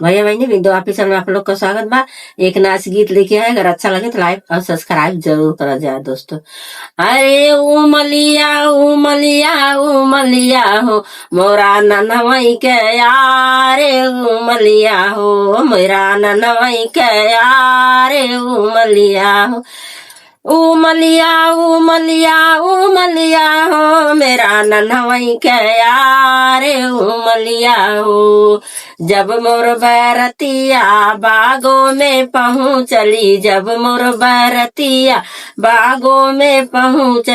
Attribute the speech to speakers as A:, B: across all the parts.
A: भैया बहनी बिंदु ऑफिसर में आप लोग का स्वागत बा। एक नाच गीत लेके आए, अगर अच्छा लगे तो लाइक और सब्सक्राइब जरूर करा जाए दोस्तों। अरे उमलिया उमलिया उमलिया हो मोरा ननवई के यारे उमलिया हो मेरा ननवई के यारे उमलिया हो उमलिया उमलिया उमलिया हो मेरा ननवई के यारे उमलिया हो। जब मोर बरतिया बागों में पहुँचली, जब मोर बरतिया बागों में पहुँच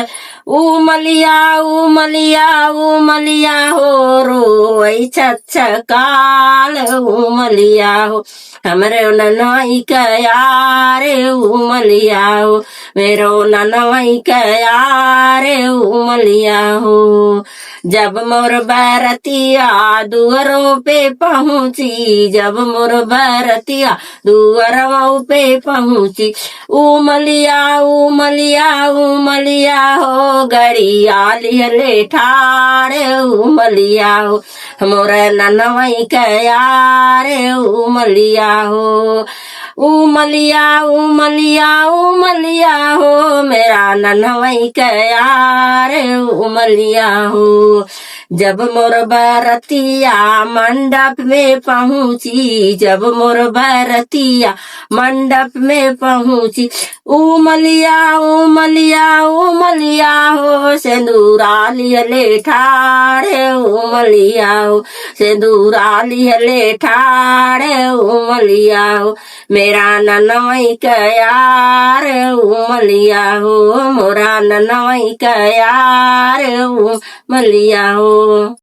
A: उमलिया उमलिया उमलिया हो रोई छछकाल उमलिया हो हमरे ननवई के यारे उमलिया हो मेरो ननवई के यारे उमलिया हो। जब मोर बरतिया दुअरों पे पहुँची, जब मोर बरतिया दुअरों पे पहुँची उमलिया उमलिया उमलिया हो गड़िया लिहले ठाड़े उमलिया हो मोर ननवई के यारे उमलिया हो उमलिया उमलिया उमलिया हो मेरा ननवई के यारे उमलिया हो। जब मोर बरतिया मंडप में पहुँची, जब मोर बरतिया मंडप में पहुँची उमलिया उमलिया उमलिया हो सिंदूरा लिहले ठाड़े उमलिया हो सिंदूरा लिहले ठाड़े उमलिया हो मेरा ननवई के यार उमलिया हो मोरा ननवई के यार उमलिया हो।